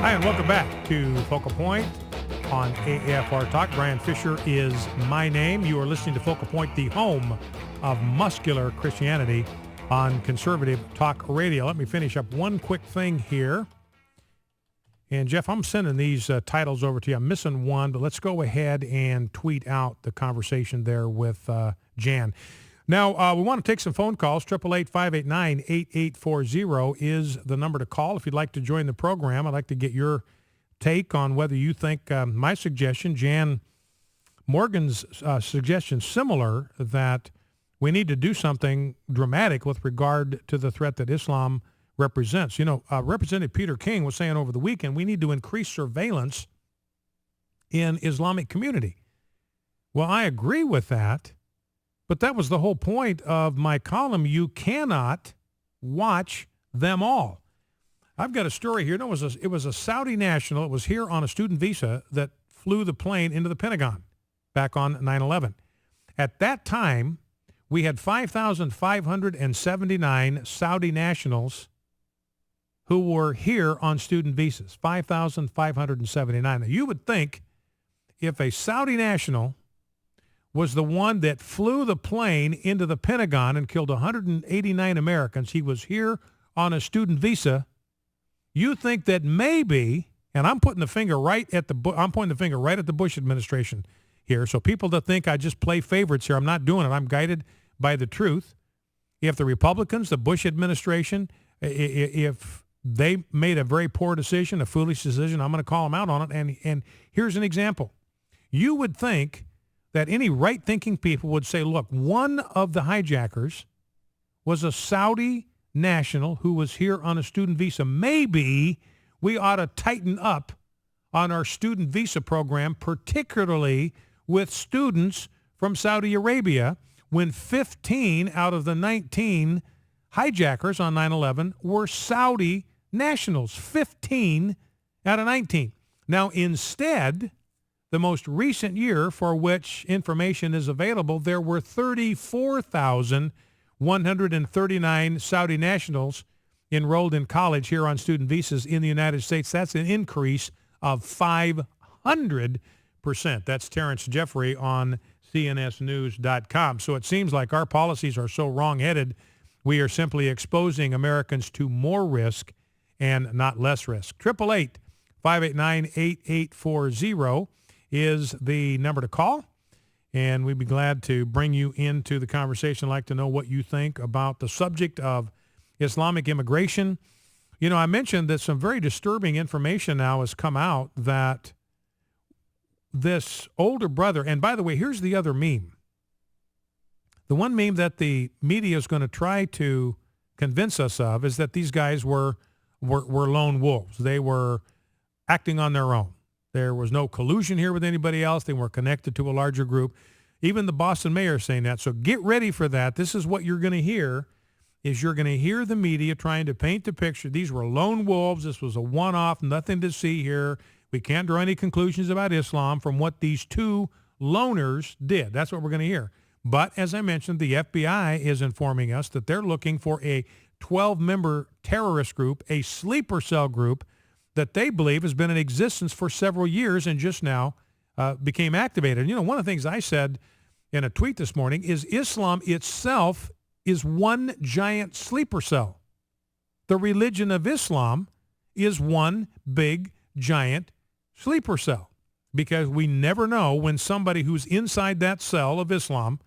Hi, and welcome back to Focal Point on AFR Talk. Brian Fisher is my name. You are listening to Focal Point, the home of muscular Christianity on Conservative Talk Radio. Let me finish up one quick thing here. And, Jeff, I'm sending these titles over to you. I'm missing one, but let's go ahead and tweet out the conversation there with Jan. Now, we want to take some phone calls. 888-589-8840 is the number to call if you'd like to join the program. I'd like to get your take on whether you think my suggestion, Jan Morgan's suggestion, similar, that we need to do something dramatic with regard to the threat that Islam represents. You know, Representative Peter King was saying over the weekend we need to increase surveillance in Islamic community. Well, I agree with that. But that was the whole point of my column. You cannot watch them all. I've got a story here. No, it was a Saudi national. It was here on a student visa that flew the plane into the Pentagon back on 9/11. At that time, we had 5,579 Saudi nationals who were here on student visas, 5,579. Now, you would think if a Saudi national was the one that flew the plane into the Pentagon and killed 189 Americans. He was here on a student visa. You think that maybe, and I'm pointing the finger right at the Bush administration here. So people that think I just play favorites here, I'm not doing it. I'm guided by the truth. If the Republicans, the Bush administration, if they made a very poor decision, a foolish decision, I'm going to call them out on it. And here's an example. You would think that any right-thinking people would say, look, one of the hijackers was a Saudi national who was here on a student visa. Maybe we ought to tighten up on our student visa program, particularly with students from Saudi Arabia, when 15 out of the 19 hijackers on 9/11 were Saudi nationals, 15 out of 19. Now, instead, the most recent year for which information is available, there were 34,139 Saudi nationals enrolled in college here on student visas in the United States. That's an increase of 500%. That's Terrence Jeffrey on CNSnews.com. So it seems like our policies are so wrong-headed, we are simply exposing Americans to more risk and not less risk. 888-589-8840. is the number to call, and we'd be glad to bring you into the conversation. I'd like to know what you think about the subject of Islamic immigration. You know, I mentioned that some very disturbing information now has come out that this older brother, and by the way, here's the other meme. The one meme that the media is going to try to convince us of is that these guys were lone wolves. They were acting on their own. There was no collusion here with anybody else. They were connected to a larger group. Even the Boston mayor is saying that. So get ready for that. This is what you're going to hear, is you're going to hear the media trying to paint the picture. These were lone wolves. This was a one-off, nothing to see here. We can't draw any conclusions about Islam from what these two loners did. That's what we're going to hear. But as I mentioned, the FBI is informing us that they're looking for a 12-member terrorist group, a sleeper cell group, that they believe has been in existence for several years and just now became activated. You know, one of the things I said in a tweet this morning is Islam itself is one giant sleeper cell. The religion of Islam is one big giant sleeper cell, because we never know when somebody who's inside that cell of Islam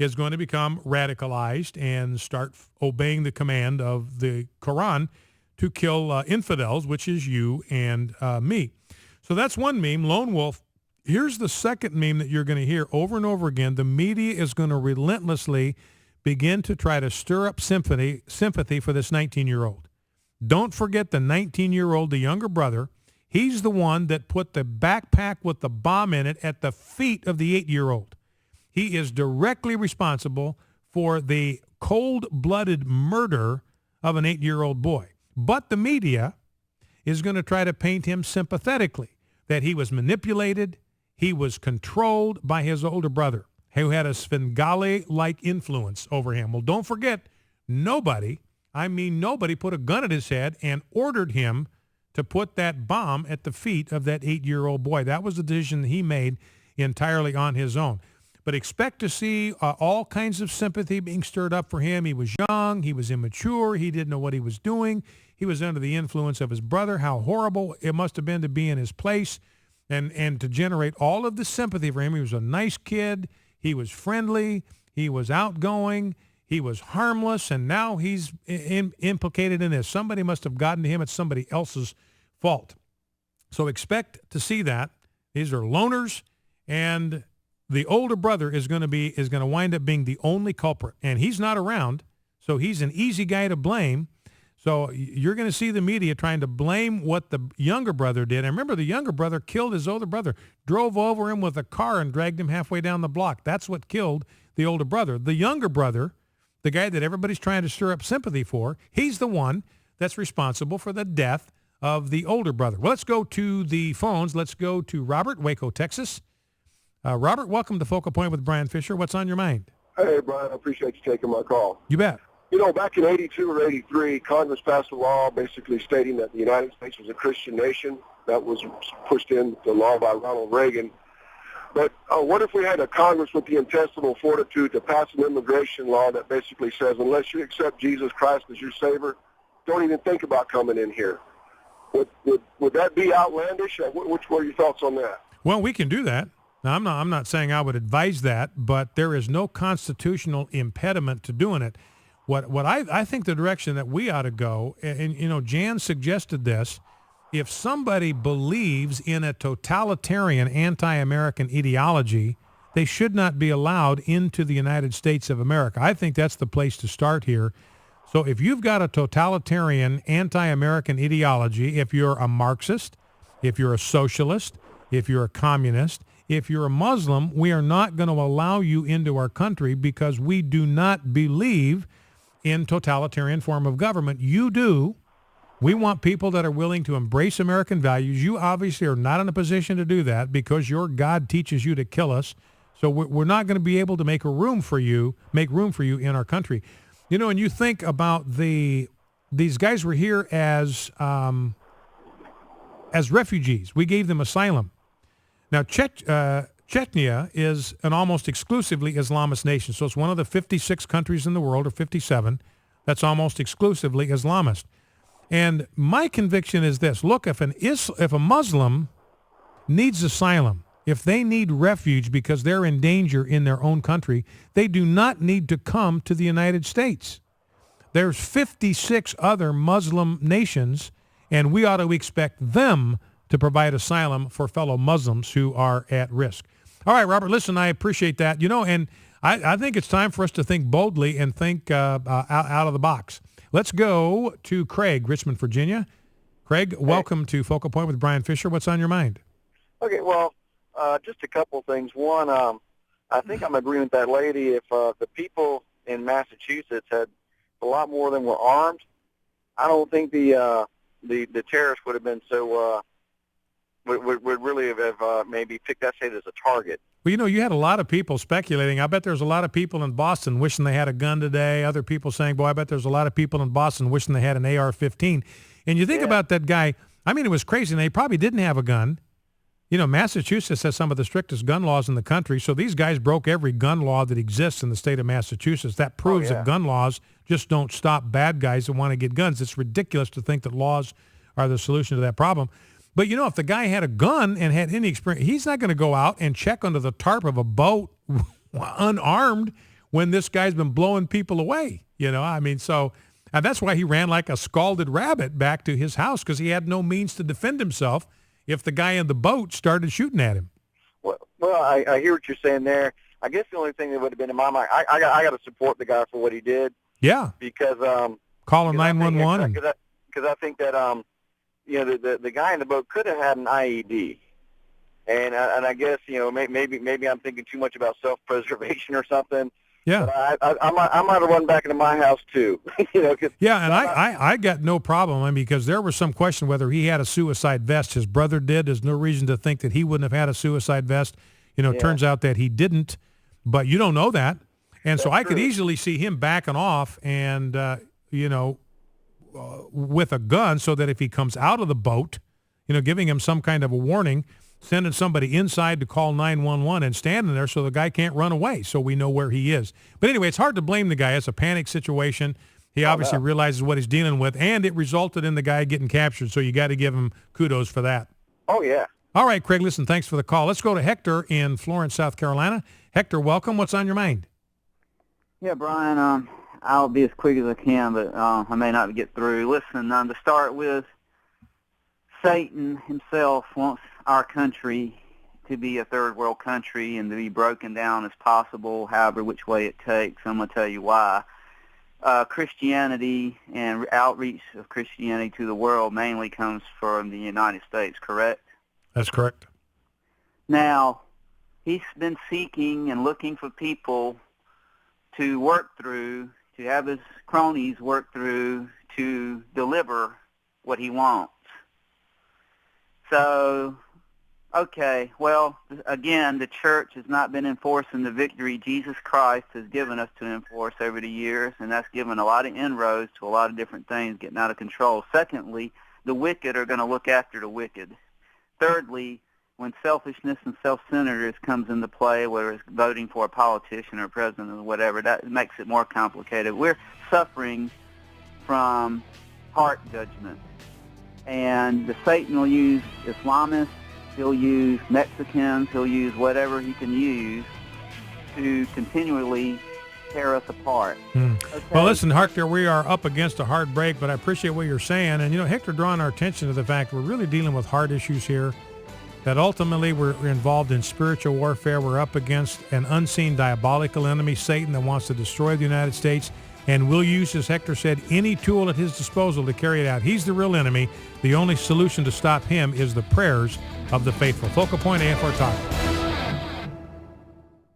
is going to become radicalized and start obeying the command of the Quran to kill infidels, which is you and me. So that's one meme, lone wolf. Here's the second meme that you're going to hear over and over again. The media is going to relentlessly begin to try to stir up sympathy for this 19-year-old. Don't forget the 19-year-old, the younger brother. He's the one that put the backpack with the bomb in it at the feet of the 8-year-old. He is directly responsible for the cold-blooded murder of an 8-year-old boy. But the media is going to try to paint him sympathetically, that he was manipulated, he was controlled by his older brother, who had a Svengali-like influence over him. Well, don't forget, nobody put a gun at his head and ordered him to put that bomb at the feet of that 8-year-old boy. That was a decision he made entirely on his own. But expect to see all kinds of sympathy being stirred up for him. He was young. He was immature. He didn't know what he was doing. He was under the influence of his brother. How horrible it must have been to be in his place and to generate all of the sympathy for him. He was a nice kid. He was friendly. He was outgoing. He was harmless. And now he's implicated in this. Somebody must have gotten to him. It's somebody else's fault. So expect to see that. These are loners, and the older brother is going to wind up being the only culprit, and he's not around, so he's an easy guy to blame. So you're going to see the media trying to blame what the younger brother did. And remember, the younger brother killed his older brother, drove over him with a car and dragged him halfway down the block. That's what killed the older brother. The younger brother, the guy that everybody's trying to stir up sympathy for, he's the one that's responsible for the death of the older brother. Well, let's go to the phones. Let's go to Robert, Waco, Texas. Robert, welcome to Focal Point with Brian Fisher. What's on your mind? Hey, Brian, I appreciate you taking my call. You bet. You know, back in 82 or 83, Congress passed a law basically stating that the United States was a Christian nation. That was pushed into law by Ronald Reagan. But what if we had a Congress with the intestinal fortitude to pass an immigration law that basically says, unless you accept Jesus Christ as your Savior, don't even think about coming in here? Would that be outlandish? Which were your thoughts on that? Well, we can do that. Now, I'm not saying I would advise that, but there is no constitutional impediment to doing it. What I think the direction that we ought to go, and you know, Jan suggested this, if somebody believes in a totalitarian anti-American ideology, they should not be allowed into the United States of America. I think that's the place to start here. So if you've got a totalitarian anti-American ideology, if you're a Marxist, if you're a socialist, if you're a communist, if you're a Muslim, we are not going to allow you into our country because we do not believe in totalitarian form of government. You do. We want people that are willing to embrace American values. You obviously are not in a position to do that because your God teaches you to kill us. So we're not going to be able to make room for you in our country. You know, and you think about these guys were here as refugees. We gave them asylum. Now, Chechnya is an almost exclusively Islamist nation. So it's one of the 56 countries in the world, or 57, that's almost exclusively Islamist. And my conviction is this. Look, if a Muslim needs asylum, if they need refuge because they're in danger in their own country, they do not need to come to the United States. There's 56 other Muslim nations, and we ought to expect them to provide asylum for fellow Muslims who are at risk. All right, Robert, listen, I appreciate that. You know, and I think it's time for us to think boldly and think out of the box. Let's go to Craig, Richmond, Virginia. Craig, welcome to Focal Point with Brian Fisher. What's on your mind? Okay, well, just a couple of things. One, I think I'm agreeing with that lady. If the people in Massachusetts had a lot more than were armed, I don't think the terrorists would have been so would really have maybe picked that state as a target. Well, you know, you had a lot of people speculating. I bet there's a lot of people in Boston wishing they had a gun today. Other people saying, boy, I bet there's a lot of people in Boston wishing they had an AR-15. And you think about that guy, I mean, it was crazy. And they probably didn't have a gun. You know, Massachusetts has some of the strictest gun laws in the country. So these guys broke every gun law that exists in the state of Massachusetts. That proves that gun laws just don't stop bad guys that want to get guns. It's ridiculous to think that laws are the solution to that problem. But, you know, if the guy had a gun and had any experience, he's not going to go out and check under the tarp of a boat unarmed when this guy's been blowing people away. You know, I mean, so and that's why he ran like a scalded rabbit back to his house, because he had no means to defend himself if the guy in the boat started shooting at him. Well, I hear what you're saying there. I guess the only thing that would have been in my mind, I got to support the guy for what he did. Yeah. Because call 911. Because I think that you know, the guy in the boat could have had an IED, and I guess, you know, maybe I'm thinking too much about self-preservation or something. Yeah, but I might have run back into my house too. You know, yeah, and I got no problem. I mean, because there was some question whether he had a suicide vest. His brother did. There's no reason to think that he wouldn't have had a suicide vest. You know, it turns out that he didn't, but you don't know that, and so I could easily see him backing off and you know, with a gun so that if he comes out of the boat, giving him some kind of a warning, sending somebody inside to call 911 and standing there so the guy can't run away so we know where he is. But anyway, it's hard to blame the guy. It's a panic situation. He obviously realizes what he's dealing with, and it resulted in the guy getting captured, so you got to give him kudos for that. Oh, yeah. All right, Craig, listen, thanks for the call. Let's go to Hector in Florence, South Carolina. Hector, welcome. What's on your mind? Yeah, Brian, I'll be as quick as I can, but I may not get through. Listen, to start with, Satan himself wants our country to be a third world country and to be broken down as possible, however which way it takes. I'm going to tell you why. Christianity and outreach of Christianity to the world mainly comes from the United States, correct? That's correct. Now, he's been seeking and looking for people to work through, to have his cronies work through to deliver what he wants. So, okay, well, again, the church has not been enforcing the victory Jesus Christ has given us to enforce over the years, and that's given a lot of inroads to a lot of different things getting out of control. Secondly, the wicked are going to look after the wicked. Thirdly, when selfishness and self-centeredness comes into play, whether it's voting for a politician or a president or whatever, that makes it more complicated. We're suffering from heart judgment. And the Satan will use Islamists, he'll use Mexicans, he'll use whatever he can use to continually tear us apart. Okay? Well, listen, Hector, we are up against a hard break, but I appreciate what you're saying. And, Hector, drawing our attention to the fact we're really dealing with hard issues here, that ultimately we're involved in spiritual warfare. We're up against an unseen diabolical enemy, Satan, that wants to destroy the United States and will use, as Hector said, any tool at his disposal to carry it out. He's the real enemy. The only solution to stop him is the prayers of the faithful. Focal Point AFR Talk.